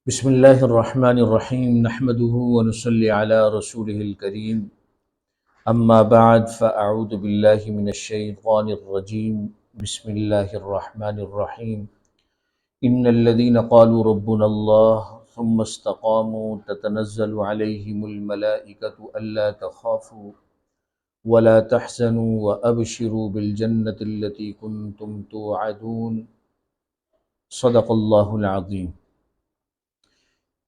بسم اللہ الرحمن الرحیم نحمده ونصلی علی رسولہ الکریم اما بعد فاعوذ باللہ من الشیطان الرجیم بسم اللہ الرحمن الرحیم ان الذین قالوا ربنا اللہ ثم استقاموا تتنزل علیہم الملائکۃ الا تخافوا ولا تحزنوا وابشروا بالجنۃ التی کنتم توعدون صدق اللہ العظیم۔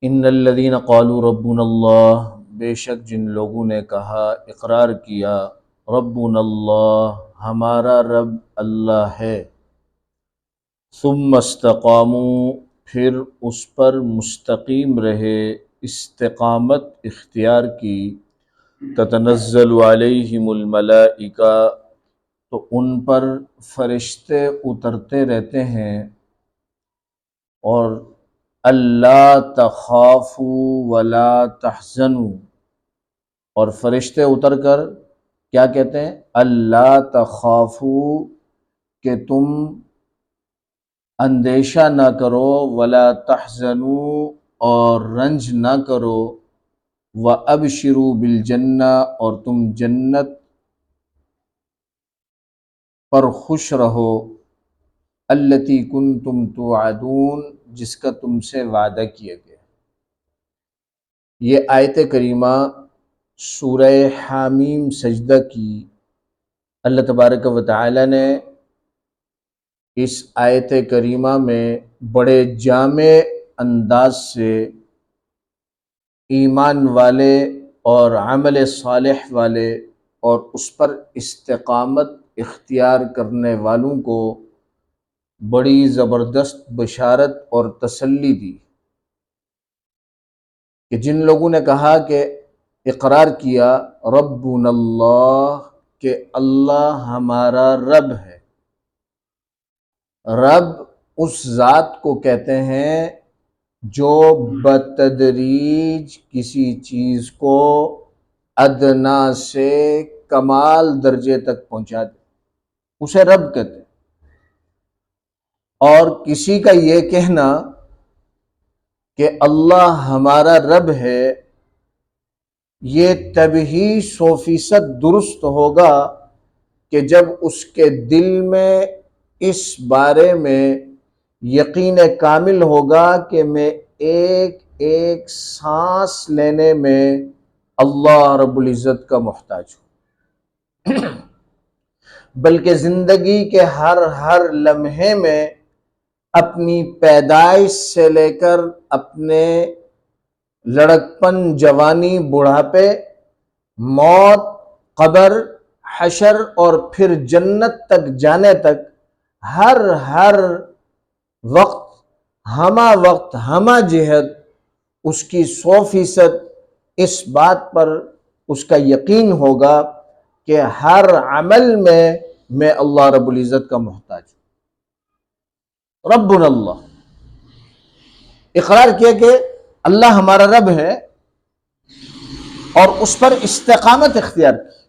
ان الذین قالوا ربنا اللہ، بے شک جن لوگوں نے کہا، اقرار کیا، ربنا اللہ، ہمارا رب اللہ ہے، ثم استقاموا، پھر اس پر مستقیم رہے، استقامت اختیار کی، تتنزل علیہم الملائکہ، تو ان پر فرشتے اترتے رہتے ہیں، اور اللہ تخافوا ولا تحزنوا، اور فرشتے اتر کر کیا کہتے ہیں؟ اللہ تخافوا، کہ تم اندیشہ نہ کرو، ولا تحزنوا، اور رنج نہ کرو، وابشروا بالجنہ، اور تم جنت پر خوش رہو، التی کنتم توعدون، جس کا تم سے وعدہ کیا گیا۔ یہ آیت کریمہ سورہ حامیم سجدہ کی اللہ تبارک و تعالی نے اس آیت کریمہ میں بڑے جامع انداز سے ایمان والے اور عمل صالح والے اور اس پر استقامت اختیار کرنے والوں کو بڑی زبردست بشارت اور تسلی دی، کہ جن لوگوں نے کہا، کہ اقرار کیا، ربنا اللہ، کہ اللہ ہمارا رب ہے۔ رب اس ذات کو کہتے ہیں جو بتدریج کسی چیز کو ادنا سے کمال درجے تک پہنچا دے، اسے رب کہتے ہیں۔ اور کسی کا یہ کہنا کہ اللہ ہمارا رب ہے، یہ تب ہی 100% درست ہوگا کہ جب اس کے دل میں اس بارے میں یقین کامل ہوگا کہ میں ایک ایک سانس لینے میں اللہ رب العزت کا محتاج ہوں، بلکہ زندگی کے ہر لمحے میں اپنی پیدائش سے لے کر اپنے لڑکپن، جوانی، بڑھاپے، موت، قبر، حشر اور پھر جنت تک جانے تک ہر وقت، ہمہ جہت اس کی 100% اس بات پر اس کا یقین ہوگا کہ ہر عمل میں اللہ رب العزت کا محتاج ہوں۔ ربنا اللہ، اقرار کیا کہ اللہ ہمارا رب ہے، اور اس پر استقامت اختیار کی۔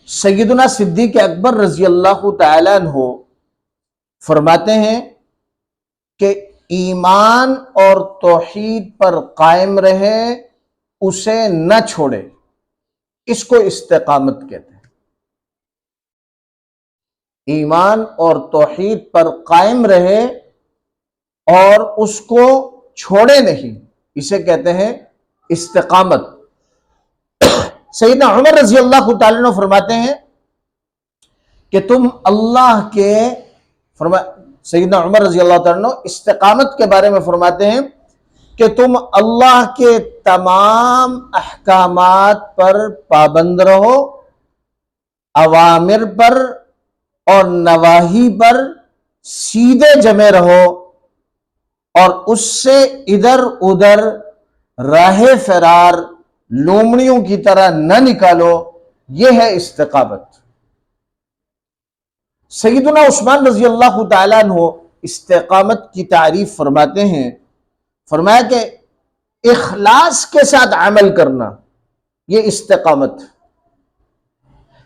سیدنا صدیق اکبر رضی اللہ تعالی عنہ فرماتے ہیں کہ ایمان اور توحید پر قائم رہے، اسے نہ چھوڑے، اس کو استقامت کہتے ہیں۔ ایمان اور توحید پر قائم رہے اور اس کو چھوڑے نہیں، اسے کہتے ہیں استقامت۔ سیدنا عمر رضی اللہ تعالیٰ عنہ فرماتے ہیں کہ تم اللہ کے سیدنا عمر رضی اللہ تعالیٰ عنہ استقامت کے بارے میں فرماتے ہیں کہ تم اللہ کے تمام احکامات پر پابند رہو، اوامر پر اور نواہی پر سیدھے جمے رہو، اور اس سے ادھر ادھر راہ فرار لومڑیوں کی طرح نہ نکالو، یہ ہے استقامت۔ سیدنا عثمان رضی اللہ تعالیٰ عنہ استقامت کی تعریف فرماتے ہیں، فرمایا کہ اخلاص کے ساتھ عمل کرنا، یہ استقامت،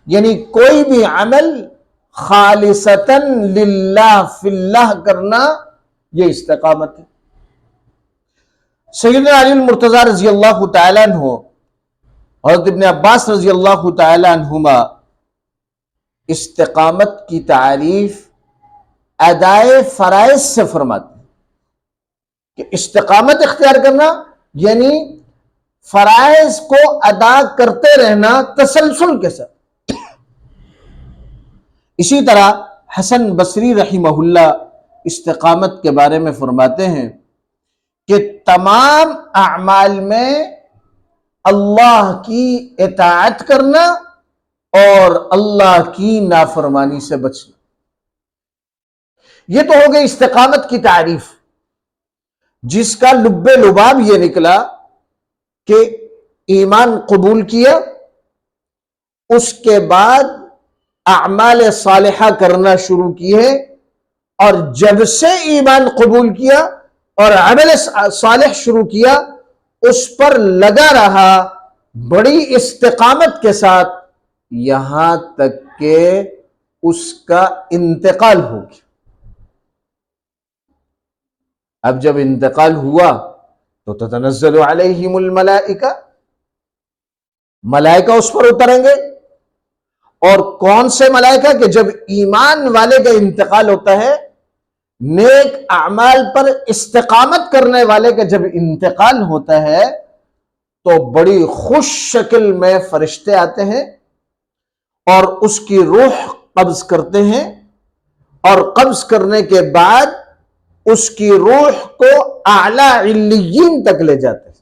یعنی کوئی بھی عمل خالصتاً للہ فی اللہ کرنا، یہ استقامت ہے۔ سیدنا علی المرتضی رضی اللہ تعالیٰ عنہ، حضرت ابن عباس رضی اللہ تعالیٰ عنہما استقامت کی تعریف ادائے فرائض سے فرماتے ہیں کہ استقامت اختیار کرنا یعنی فرائض کو ادا کرتے رہنا تسلسل کے ساتھ۔ اسی طرح حسن بصری رحمہ اللہ استقامت کے بارے میں فرماتے ہیں کہ تمام اعمال میں اللہ کی اطاعت کرنا اور اللہ کی نافرمانی سے بچنا، یہ تو ہو گئی استقامت کی تعریف، جس کا لب لباب یہ نکلا کہ ایمان قبول کیا، اس کے بعد اعمال صالحہ کرنا شروع کیے، اور جب سے ایمان قبول کیا اور عمل صالح شروع کیا اس پر لگا رہا بڑی استقامت کے ساتھ یہاں تک کہ اس کا انتقال ہو گیا۔ اب جب انتقال ہوا تو تتنزل علیہم الملائکہ، ملائکہ اس پر اتریں گے، اور کون سے ملائکہ؟ کہ جب ایمان والے کا انتقال ہوتا ہے، نیک اعمال پر استقامت کرنے والے کا جب انتقال ہوتا ہے تو بڑی خوش شکل میں فرشتے آتے ہیں اور اس کی روح قبض کرتے ہیں، اور قبض کرنے کے بعد اس کی روح کو اعلی علیین تک لے جاتے ہیں۔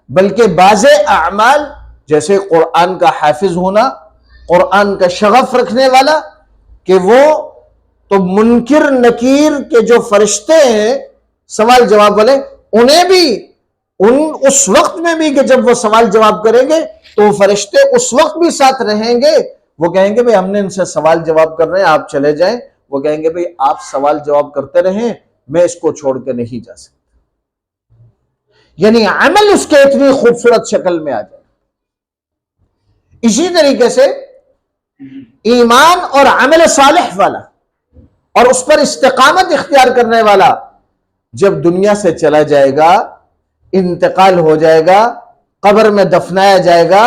بلکہ بعض اعمال جیسے قرآن کا حافظ ہونا، قرآن کا شغف رکھنے والا، کہ وہ تو منکر نکیر کے جو فرشتے ہیں سوال جواب والے، انہیں بھی اس وقت میں بھی کہ جب وہ سوال جواب کریں گے تو فرشتے اس وقت بھی ساتھ رہیں گے، وہ کہیں گے بھئی ہم نے ان سے سوال جواب کر رہے ہیں، آپ چلے جائیں۔ وہ کہیں گے بھئی آپ سوال جواب کرتے رہیں، میں اس کو چھوڑ کے نہیں جا سکتا۔ یعنی عمل اس کے اتنی خوبصورت شکل میں آ جائے۔ اسی طریقے سے ایمان اور عمل صالح والا اور اس پر استقامت اختیار کرنے والا جب دنیا سے چلا جائے گا، انتقال ہو جائے گا، قبر میں دفنایا جائے گا،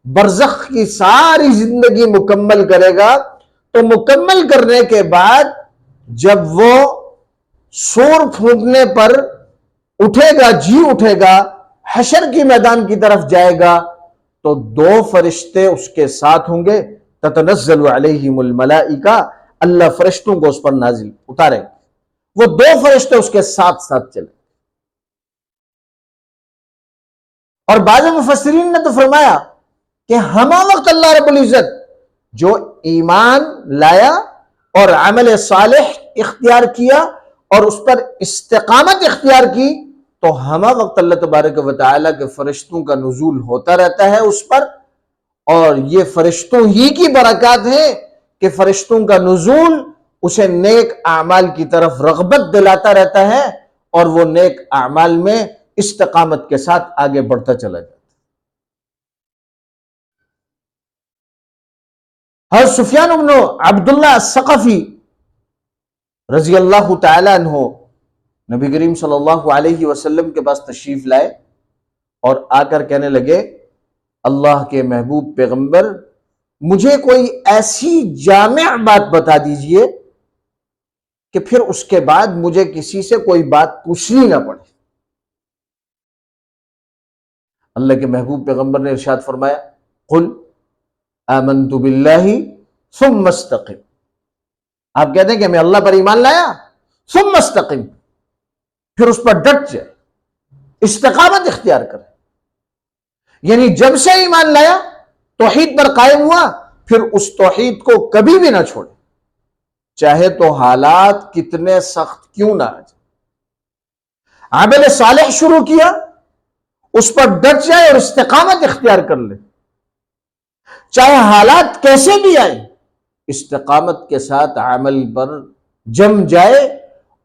برزخ کی ساری زندگی مکمل کرے گا، تو مکمل کرنے کے بعد جب وہ سور پھونکنے پر اٹھے گا، جی اٹھے گا، حشر کی میدان کی طرف جائے گا، تو دو فرشتے اس کے ساتھ ہوں گے، تتنزل علیہم الملائکہ، اللہ فرشتوں کو اس پر نازل اتارے، وہ دو فرشتے اس کے ساتھ ساتھ چلے۔ اور بعض مفسرین نے تو فرمایا کہ ہما وقت اللہ رب العزت جو ایمان لایا اور عمل صالح اختیار کیا اور اس پر استقامت اختیار کی، تو ہما وقت اللہ تبارک و تعالیٰ کے فرشتوں کا نزول ہوتا رہتا ہے اس پر، اور یہ فرشتوں ہی کی برکات ہے کہ فرشتوں کا نزول اسے نیک اعمال کی طرف رغبت دلاتا رہتا ہے، اور وہ نیک اعمال میں استقامت کے ساتھ آگے بڑھتا چلا جاتا ہے۔ حضرت سفیان بن عبداللہ الثقفی رضی اللہ تعالیٰ عنہ نبی کریم صلی اللہ علیہ وسلم کے پاس تشریف لائے اور آ کر کہنے لگے، اللہ کے محبوب پیغمبر، مجھے کوئی ایسی جامع بات بتا دیجئے کہ پھر اس کے بعد مجھے کسی سے کوئی بات پوچھنی نہ پڑے۔ اللہ کے محبوب پیغمبر نے ارشاد فرمایا، قل آمنت باللہ ثم استقم، آپ کہتے ہیں کہ میں اللہ پر ایمان لایا، ثم استقم، پھر اس پر ڈٹ جائے، استقامت اختیار کرے۔ یعنی جب سے ایمان لایا، توحید پر قائم ہوا، پھر اس توحید کو کبھی بھی نہ چھوڑے، چاہے تو حالات کتنے سخت کیوں نہ آ جائے۔ عمل صالح شروع کیا، اس پر ڈٹ جائے اور استقامت اختیار کر لے، چاہے حالات کیسے بھی آئے، استقامت کے ساتھ عمل پر جم جائے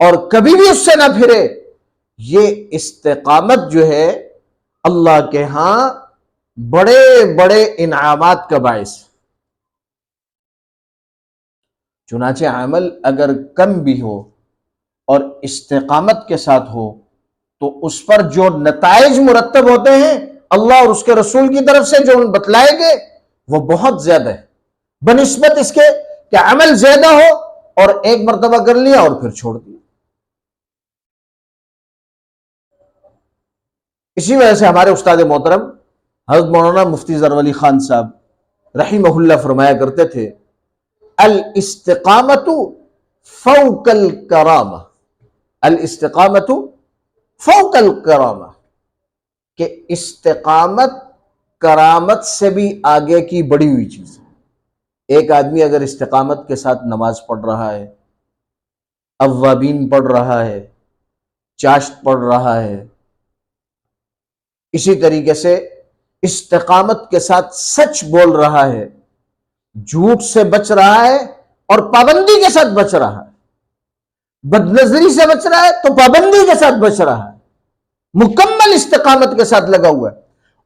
اور کبھی بھی اس سے نہ پھرے۔ یہ استقامت جو ہے اللہ کے ہاں بڑے بڑے انعامات کا باعث۔ چنانچہ عمل اگر کم بھی ہو اور استقامت کے ساتھ ہو تو اس پر جو نتائج مرتب ہوتے ہیں اللہ اور اس کے رسول کی طرف سے جو بتلائے گے وہ بہت زیادہ ہے، بنسبت اس کے کہ عمل زیادہ ہو اور ایک مرتبہ کر لیا اور پھر چھوڑ دیا۔ اسی وجہ سے ہمارے استاد محترم حضرت مولانا مفتی ظفر علی خان صاحب رحمہ اللہ فرمایا کرتے تھے، الاستقامت فوق الکرامہ، الاستقامت فوق الکرامہ، کہ استقامت کرامت سے بھی آگے کی بڑی ہوئی چیز ہے۔ ایک آدمی اگر استقامت کے ساتھ نماز پڑھ رہا ہے، اوابین پڑھ رہا ہے، چاشت پڑھ رہا ہے، اسی طریقے سے استقامت کے ساتھ سچ بول رہا ہے، جھوٹ سے بچ رہا ہے اور پابندی کے ساتھ بچ رہا ہے، بدنظری سے بچ رہا ہے تو پابندی کے ساتھ بچ رہا ہے، مکمل استقامت کے ساتھ لگا ہوا ہے۔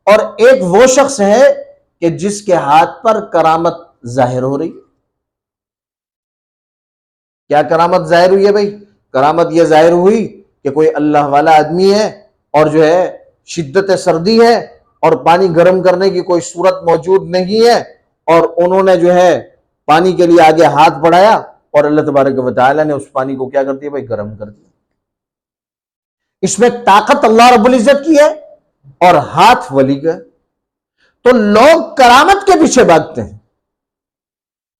اور ایک وہ شخص ہے کہ جس کے ہاتھ پر کرامت ظاہر ہو رہی ہے۔ کیا کرامت ظاہر ہوئی ہے بھائی؟ کرامت یہ ظاہر ہوئی کہ کوئی اللہ والا آدمی ہے اور جو ہے شدت سردی ہے اور پانی گرم کرنے کی کوئی صورت موجود نہیں ہے، اور انہوں نے جو ہے پانی کے لیے آگے ہاتھ بڑھایا اور اللہ تبارک و تعالیٰ نے اس پانی کو کیا کر دیا بھائی؟ گرم کر دیا۔ اس میں طاقت اللہ رب العزت کی ہے اور ہاتھ ولی کا۔ تو لوگ کرامت کے پیچھے بھاگتے ہیں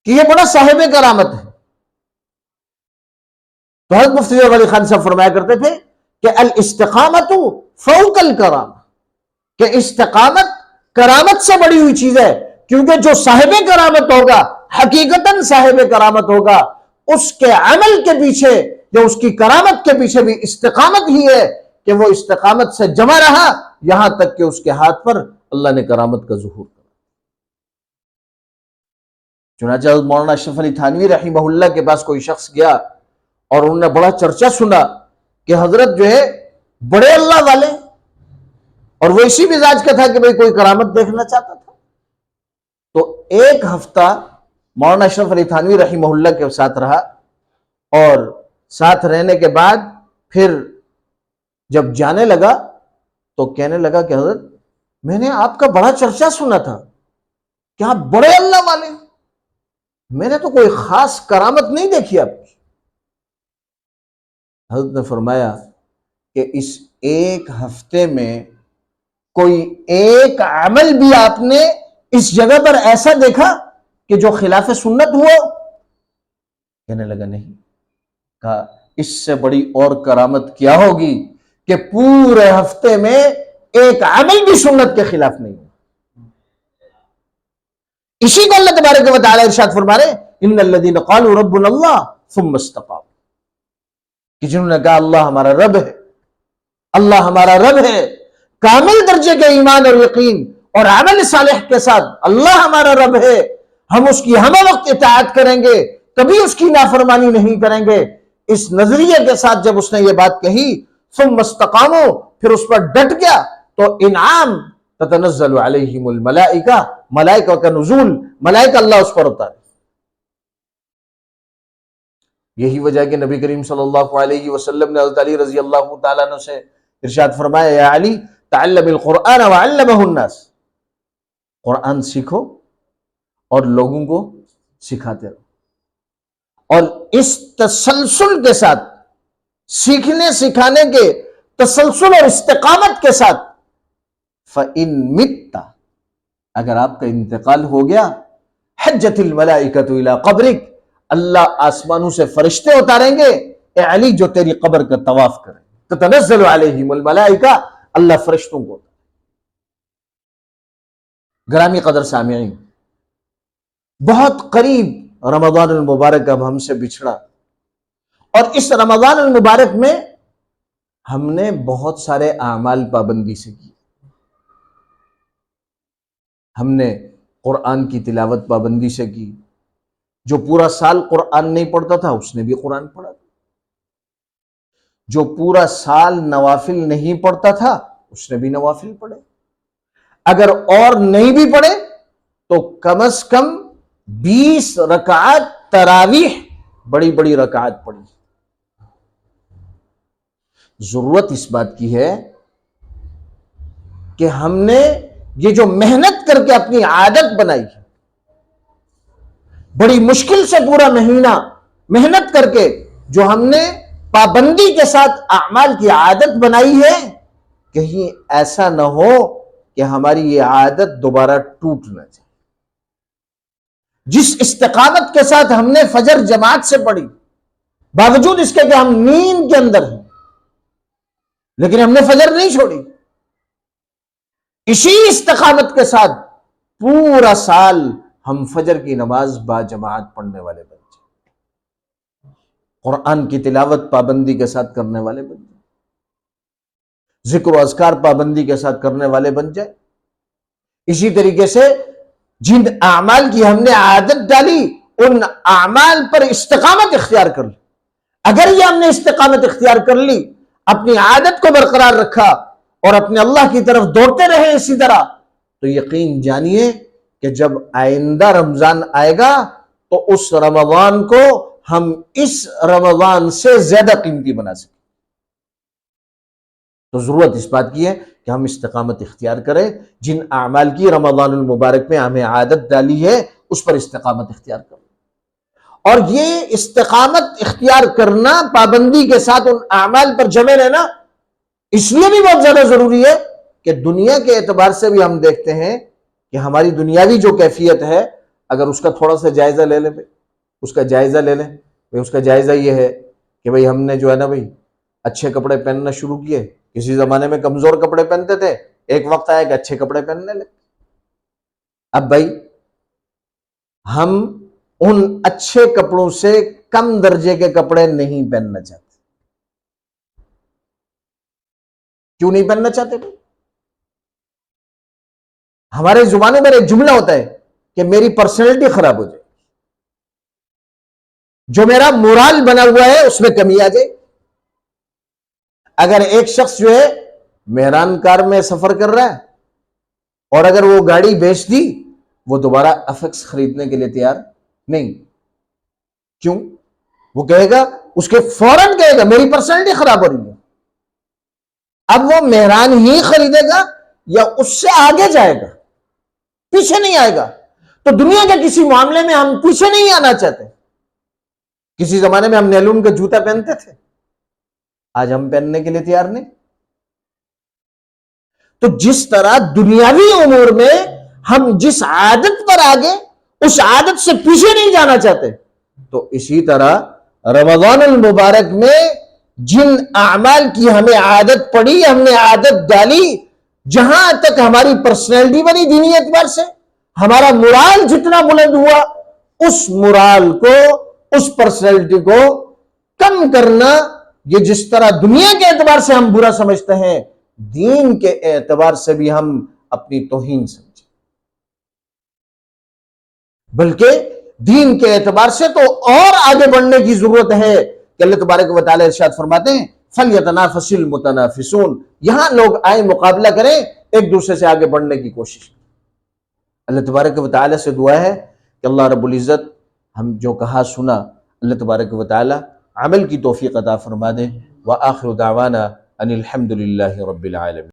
کہ یہ بڑا صاحب کرامت ہے۔ تو حضرت مفتی ظفر علی خان صاحب فرمایا کرتے تھے کہ الاستقامت فوق الکرامہ، کہ استقامت کرامت سے بڑی ہوئی چیز ہے، کیونکہ جو صاحب کرامت ہوگا، حقیقتاً صاحب کرامت ہوگا، اس کے عمل کے پیچھے یا اس کی کرامت کے پیچھے بھی استقامت ہی ہے کہ وہ استقامت سے جمع رہا یہاں تک کہ اس کے ہاتھ پر اللہ نے کرامت کا ظہور کیا۔ چنانچہ مولانا اشرف علی تھانوی رحمہ اللہ کے پاس کوئی شخص گیا اور انہوں نے بڑا چرچا سنا کہ حضرت جو ہے بڑے اللہ والے، اور وہ اسی مزاج کا تھا کہ بھئی کوئی کرامت دیکھنا چاہتا تھا۔ تو ایک ہفتہ مولانا اشرف علی تھانوی رحمہ اللہ کے ساتھ رہا، اور ساتھ رہنے کے بعد پھر جب جانے لگا تو کہنے لگا کہ حضرت میں نے آپ کا بڑا چرچا سنا تھا کہ آپ بڑے اللہ والے، میں نے تو کوئی خاص کرامت نہیں دیکھی آپ کی۔ حضرت نے فرمایا کہ اس ایک ہفتے میں کوئی ایک عمل بھی آپ نے اس جگہ پر ایسا دیکھا کہ جو خلاف سنت ہوا؟ کہنے لگا نہیں۔ کہا اس سے بڑی اور کرامت کیا ہوگی کہ پورے ہفتے میں ایک عمل بھی سنت کے خلاف نہیں ہو۔ اسی کو اللہ تبارک و تعالی ارشاد فرما رہے ان الذین قالوا ربنا اللہ ثم استقاموا، کہ جنہوں نے کہا اللہ ہمارا رب ہے، اللہ ہمارا رب ہے، کامل درجے کے ایمان اور یقین اور عمل صالح کے ساتھ اللہ ہمارا رب ہے، ہم اس کی ہمہ وقت اطاعت کریں گے، کبھی اس کی نافرمانی نہیں کریں گے، اس نظریے کے ساتھ جب اس نے یہ بات کہی ثم استقاموا، پھر اس پر ڈٹ گیا، تو انعام تتنزل علیہم الملائکہ، ملائکہ کا نزول، ملائکہ اللہ اس پر اتارے۔ یہی وجہ ہے کہ نبی کریم صلی اللہ علیہ وسلم نے حضرت علی رضی اللہ تعالیٰ عنہ سے ارشاد فرمایا یا علی تعلم القرآن وعلمہ الناس، قرآن سیکھو اور لوگوں کو سکھاتے رہو، اور اس تسلسل کے ساتھ، سیکھنے سکھانے کے تسلسل اور استقامت کے ساتھ فَإِن مِتَّ، اگر آپ کا انتقال ہو گیا، حجت الملائکۃ الی قبرک، اللہ آسمانوں سے فرشتے اتاریں گے اے علی جو تیری قبر کا طواف کریں، تتنزل علیہم الملائکہ، اللہ فرشتوں کو۔ گرامی قدر سامعین، بہت قریب رمضان المبارک اب ہم سے بچھڑا، اور اس رمضان المبارک میں ہم نے بہت سارے اعمال پابندی سے کی۔ ہم نے قرآن کی تلاوت پابندی سے کی، جو پورا سال قرآن نہیں پڑھتا تھا اس نے بھی قرآن پڑھا، جو پورا سال نوافل نہیں پڑھتا تھا اس نے بھی نوافل پڑھے، اگر اور نہیں بھی پڑھے تو کم از کم 20 رکعات تراویح بڑی بڑی رکعات پڑھی۔ ضرورت اس بات کی ہے کہ ہم نے یہ جو محنت کر کے اپنی عادت بنائی ہے، بڑی مشکل سے پورا مہینہ محنت کر کے جو ہم نے پابندی کے ساتھ اعمال کی عادت بنائی ہے، کہیں ایسا نہ ہو کہ ہماری یہ عادت دوبارہ ٹوٹ نہ جائے۔ جس استقامت کے ساتھ ہم نے فجر جماعت سے پڑھی، باوجود اس کے کہ ہم نیند کے اندر ہیں، لیکن ہم نے فجر نہیں چھوڑی، اسی استقامت کے ساتھ پورا سال ہم فجر کی نماز با جماعت پڑھنے والے بن جائیں، قرآن کی تلاوت پابندی کے ساتھ کرنے والے بن جائیں، ذکر و اذکار پابندی کے ساتھ کرنے والے بن جائیں۔ اسی طریقے سے جن اعمال کی ہم نے عادت ڈالی، ان اعمال پر استقامت اختیار کر لی۔ اگر یہ ہم نے استقامت اختیار کر لی، اپنی عادت کو برقرار رکھا اور اپنے اللہ کی طرف دوڑتے رہے اسی طرح، تو یقین جانیے کہ جب آئندہ رمضان آئے گا تو اس رمضان کو ہم اس رمضان سے زیادہ قیمتی بنا سکیں۔ تو ضرورت اس بات کی ہے کہ ہم استقامت اختیار کریں، جن اعمال کی رمضان المبارک میں ہمیں عادت ڈالی ہے اس پر استقامت اختیار کریں۔ اور یہ استقامت اختیار کرنا، پابندی کے ساتھ ان اعمال پر جمے رہنا، اس لیے بھی بہت زیادہ ضروری ہے کہ دنیا کے اعتبار سے بھی ہم دیکھتے ہیں کہ ہماری دنیاوی جو کیفیت ہے، اگر اس کا تھوڑا سا جائزہ لے لیں، اس کا جائزہ لے لیں، اس کا جائزہ یہ ہے کہ بھئی ہم نے جو ہے نا بھئی اچھے کپڑے پہننا شروع کیے۔ کسی زمانے میں کمزور کپڑے پہنتے تھے، ایک وقت آیا کہ اچھے کپڑے پہننے لگے۔ اب بھائی ہم ان اچھے کپڑوں سے کم درجے کے کپڑے نہیں پہننا چاہتے۔ کیوں نہیں پہننا چاہتے؟ ہمارے زبانوں میں ایک جملہ ہوتا ہے کہ میری پرسنالٹی خراب ہو جائے، جو میرا مورال بنا ہوا ہے اس میں کمی آ جائے۔ اگر ایک شخص جو ہے مہران کار میں سفر کر رہا ہے اور اگر وہ گاڑی بیچ دی، وہ دوبارہ افیکس خریدنے کے لیے تیار نہیں۔ کیوں؟ وہ کہے گا، اس کے فوراً کہے گا میری پرسنالٹی خراب ہو رہی ہے۔ اب وہ مہران ہی خریدے گا یا اس سے آگے جائے گا، پیچھے نہیں آئے گا۔ تو دنیا کے کسی معاملے میں ہم پیچھے نہیں آنا چاہتے۔ کسی زمانے میں ہم نیلون کا جوتا پہنتے تھے، آج ہم پہننے کے لیے تیار نہیں۔ تو جس طرح دنیاوی امور میں ہم جس عادت پر آگے، اس عادت سے پیچھے نہیں جانا چاہتے، تو اسی طرح رمضان المبارک میں جن اعمال کی ہمیں عادت پڑی، ہم نے عادت ڈالی، جہاں تک ہماری پرسنالٹی بنی دینی اعتبار سے، ہمارا مورال جتنا بلند ہوا، اس مورال کو، اس پرسنالٹی کو کم کرنا، یہ جس طرح دنیا کے اعتبار سے ہم برا سمجھتے ہیں، دین کے اعتبار سے بھی ہم اپنی توہین سمجھیں۔ بلکہ دین کے اعتبار سے تو اور آگے بڑھنے کی ضرورت ہے کہ اللہ تبارک و تعالی ارشاد فرماتے ہیں فَلْيَتَنَافَسِ الْمُتَنَافِسُونَ، یہاں لوگ آئیں مقابلہ کریں، ایک دوسرے سے آگے بڑھنے کی کوشش۔ اللہ تبارک و تعالی سے دعا ہے کہ اللہ رب العزت ہم جو کہا سنا، اللہ تبارک و تعالی عمل کی توفیق عطا فرما دے۔ وآخر دعوانا ان الحمد للہ رب العالمین۔